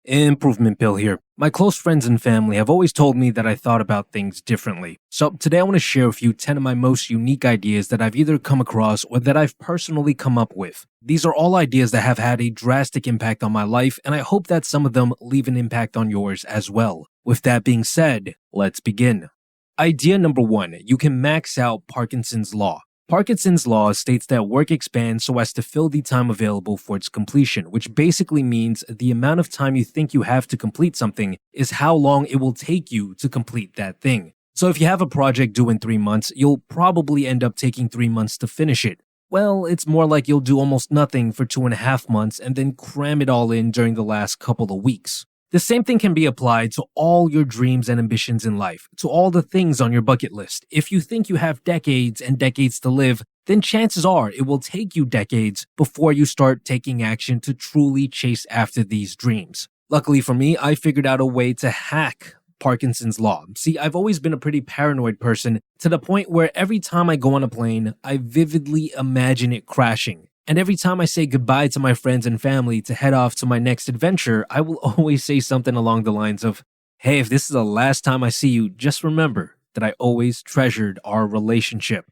Improvement Pill here. My close friends and family have always told me that I thought about things differently. So today I want to share with you 10 of my most unique ideas that I've either come across or that I've personally come up with. These are all ideas that have had a drastic impact on my life, and I hope that some of them leave an impact on yours as well. With that being said, let's begin. Idea number 1. You can max out Parkinson's Law. Parkinson's Law states that work expands so as to fill the time available for its completion, which basically means the amount of time you think you have to complete something is how long it will take you to complete that thing. So if you have a project due in 3 months, you'll probably end up taking 3 months to finish it. Well, it's more like you'll do almost nothing for 2.5 months and then cram it all in during the last couple of weeks. The same thing can be applied to all your dreams and ambitions in life, to all the things on your bucket list. If you think you have decades and decades to live, then chances are it will take you decades before you start taking action to truly chase after these dreams. Luckily for me, I figured out a way to hack Parkinson's Law. See, I've always been a pretty paranoid person to the point where every time I go on a plane, I vividly imagine it crashing. And every time I say goodbye to my friends and family to head off to my next adventure, I will always say something along the lines of, "Hey, if this is the last time I see you, just remember that I always treasured our relationship."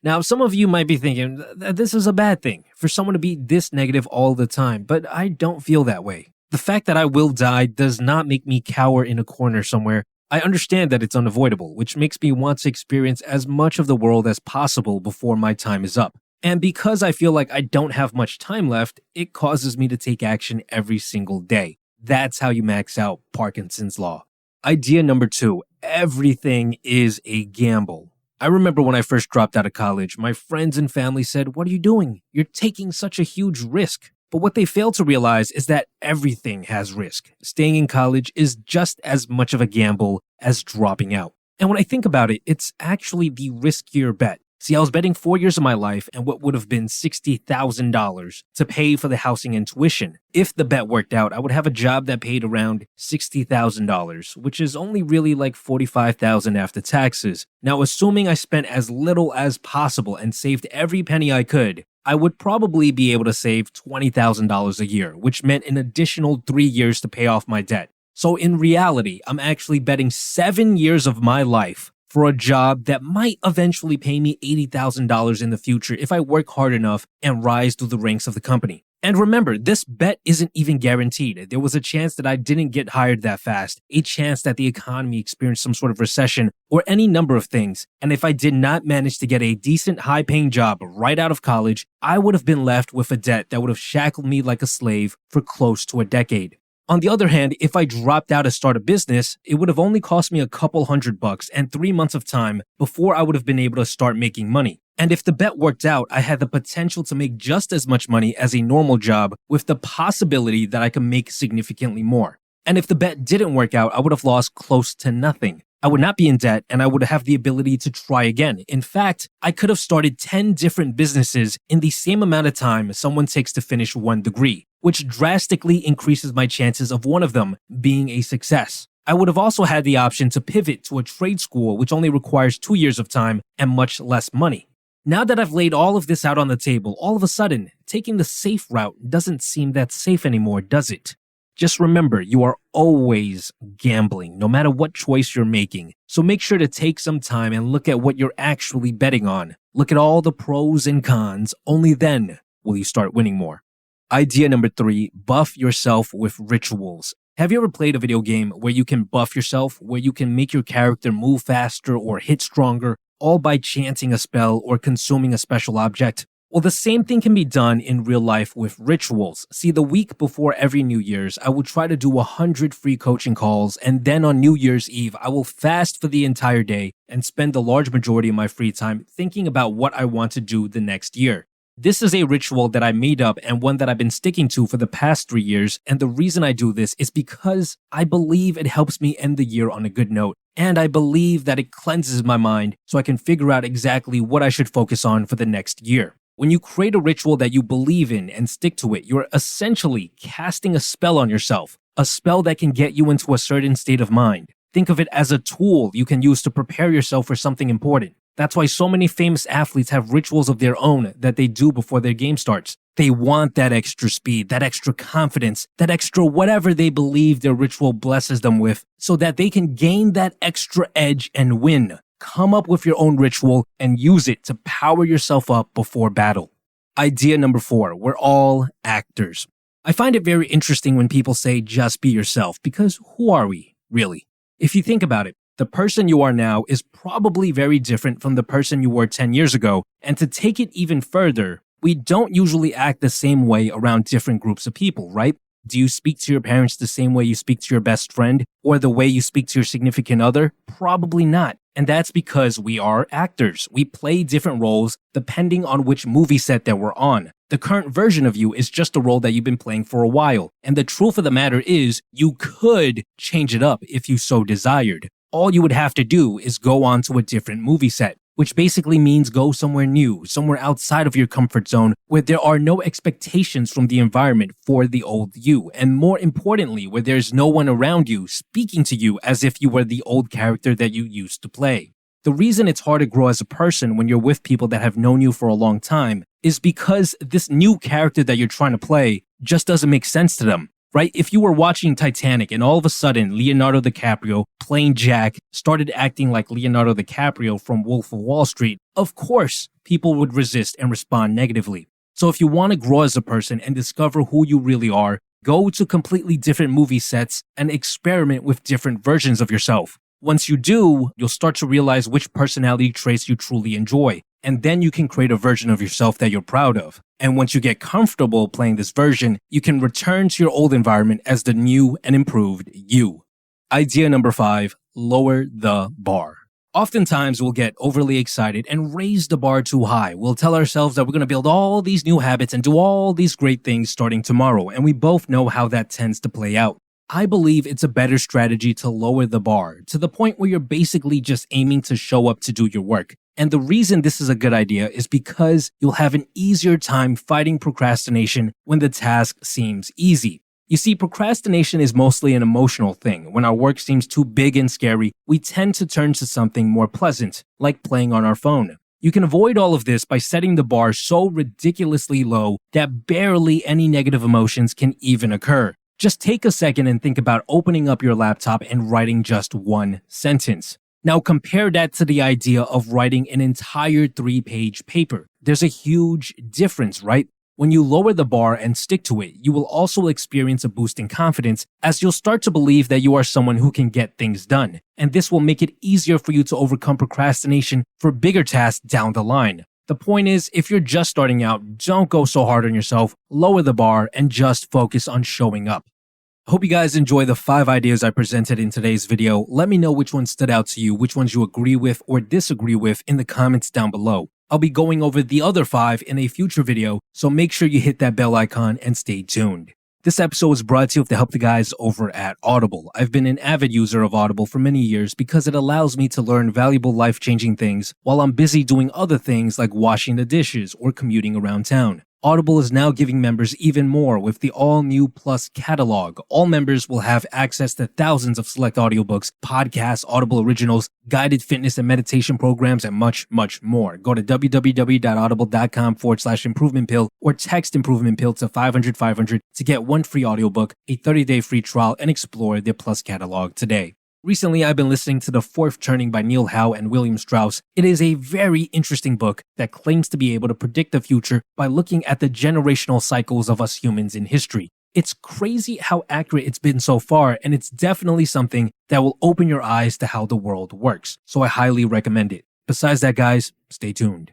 Now, some of you might be thinking that this is a bad thing for someone to be this negative all the time, but I don't feel that way. The fact that I will die does not make me cower in a corner somewhere. I understand that it's unavoidable, which makes me want to experience as much of the world as possible before my time is up. And because I feel like I don't have much time left, it causes me to take action every single day. That's how you max out Parkinson's Law. Idea number 2, everything is a gamble. I remember when I first dropped out of college, my friends and family said, "What are you doing? You're taking such a huge risk." But what they fail to realize is that everything has risk. Staying in college is just as much of a gamble as dropping out. And when I think about it, it's actually the riskier bet. See, I was betting 4 years of my life and what would have been $60,000 to pay for the housing and tuition. If the bet worked out, I would have a job that paid around $60,000, which is only really like $45,000 after taxes. Now, assuming I spent as little as possible and saved every penny I could, I would probably be able to save $20,000 a year, which meant an additional 3 years to pay off my debt. So in reality, I'm actually betting 7 years of my life for a job that might eventually pay me $80,000 in the future if I work hard enough and rise through the ranks of the company. And remember, this bet isn't even guaranteed. There was a chance that I didn't get hired that fast, a chance that the economy experienced some sort of recession, or any number of things. And if I did not manage to get a decent high-paying job right out of college, I would have been left with a debt that would have shackled me like a slave for close to a decade. On the other hand, if I dropped out to start a business, it would have only cost me a couple $100 and 3 months of time before I would have been able to start making money. And if the bet worked out, I had the potential to make just as much money as a normal job with the possibility that I could make significantly more. And if the bet didn't work out, I would have lost close to nothing. I would not be in debt and I would have the ability to try again. In fact, I could have started 10 different businesses in the same amount of time someone takes to finish one degree, which drastically increases my chances of one of them being a success. I would have also had the option to pivot to a trade school, which only requires 2 years of time and much less money. Now that I've laid all of this out on the table, all of a sudden, taking the safe route doesn't seem that safe anymore, does it? Just remember, you are always gambling, no matter what choice you're making. So make sure to take some time and look at what you're actually betting on. Look at all the pros and cons. Only then will you start winning more. Idea number 3, buff yourself with rituals. Have you ever played a video game where you can buff yourself, where you can make your character move faster or hit stronger, all by chanting a spell or consuming a special object? Well, the same thing can be done in real life with rituals. See, the week before every New Year's, I will try to do 100 free coaching calls, and then on New Year's Eve, I will fast for the entire day and spend the large majority of my free time thinking about what I want to do the next year. This is a ritual that I made up and one that I've been sticking to for the past 3 years, and the reason I do this is because I believe it helps me end the year on a good note, and I believe that it cleanses my mind so I can figure out exactly what I should focus on for the next year. When you create a ritual that you believe in and stick to it, you're essentially casting a spell on yourself, a spell that can get you into a certain state of mind. Think of it as a tool you can use to prepare yourself for something important. That's why so many famous athletes have rituals of their own that they do before their game starts. They want that extra speed, that extra confidence, that extra whatever they believe their ritual blesses them with, so that they can gain that extra edge and win. Come up with your own ritual and use it to power yourself up before battle. Idea number 4, we're all actors. I find it very interesting when people say just be yourself, because who are we, really? If you think about it, the person you are now is probably very different from the person you were 10 years ago, and to take it even further, we don't usually act the same way around different groups of people, right? Do you speak to your parents the same way you speak to your best friend, or the way you speak to your significant other? Probably not. And that's because we are actors. We play different roles depending on which movie set that we're on. The current version of you is just a role that you've been playing for a while. And the truth of the matter is, you could change it up if you so desired. All you would have to do is go on to a different movie set, which basically means go somewhere new, somewhere outside of your comfort zone, where there are no expectations from the environment for the old you, and more importantly, where there's no one around you speaking to you as if you were the old character that you used to play. The reason it's hard to grow as a person when you're with people that have known you for a long time is because this new character that you're trying to play just doesn't make sense to them. Right? If you were watching Titanic and all of a sudden Leonardo DiCaprio, playing Jack, started acting like Leonardo DiCaprio from Wolf of Wall Street, of course, people would resist and respond negatively. So if you want to grow as a person and discover who you really are, go to completely different movie sets and experiment with different versions of yourself. Once you do, you'll start to realize which personality traits you truly enjoy, and then you can create a version of yourself that you're proud of. And once you get comfortable playing this version, you can return to your old environment as the new and improved you. Idea number 5, lower the bar. Oftentimes, we'll get overly excited and raise the bar too high. We'll tell ourselves that we're going to build all these new habits and do all these great things starting tomorrow, and we both know how that tends to play out. I believe it's a better strategy to lower the bar to the point where you're basically just aiming to show up to do your work. And the reason this is a good idea is because you'll have an easier time fighting procrastination when the task seems easy. You see, procrastination is mostly an emotional thing. When our work seems too big and scary, we tend to turn to something more pleasant, like playing on our phone. You can avoid all of this by setting the bar so ridiculously low that barely any negative emotions can even occur. Just take a second and think about opening up your laptop and writing just one sentence. Now compare that to the idea of writing an entire 3-page paper. There's a huge difference, right? When you lower the bar and stick to it, you will also experience a boost in confidence as you'll start to believe that you are someone who can get things done. And this will make it easier for you to overcome procrastination for bigger tasks down the line. The point is, if you're just starting out, don't go so hard on yourself, lower the bar, and just focus on showing up. Hope you guys enjoy the 5 ideas I presented in today's video. Let me know which ones stood out to you, which ones you agree with or disagree with in the comments down below. I'll be going over the other 5 in a future video, so make sure you hit that bell icon and stay tuned. This episode was brought to you with the help of the guys over at Audible. I've been an avid user of Audible for many years because it allows me to learn valuable life-changing things while I'm busy doing other things like washing the dishes or commuting around town. Audible is now giving members even more with the all-new Plus catalog. All members will have access to thousands of select audiobooks, podcasts, Audible originals, guided fitness and meditation programs, and much, much more. Go to www.audible.com/improvement pill or text improvement pill to 500-500 to get 1 free audiobook, a 30-day free trial, and explore the Plus catalog today. Recently, I've been listening to The Fourth Turning by Neil Howe and William Strauss. It is a very interesting book that claims to be able to predict the future by looking at the generational cycles of us humans in history. It's crazy how accurate it's been so far, and it's definitely something that will open your eyes to how the world works. So I highly recommend it. Besides that, guys, stay tuned.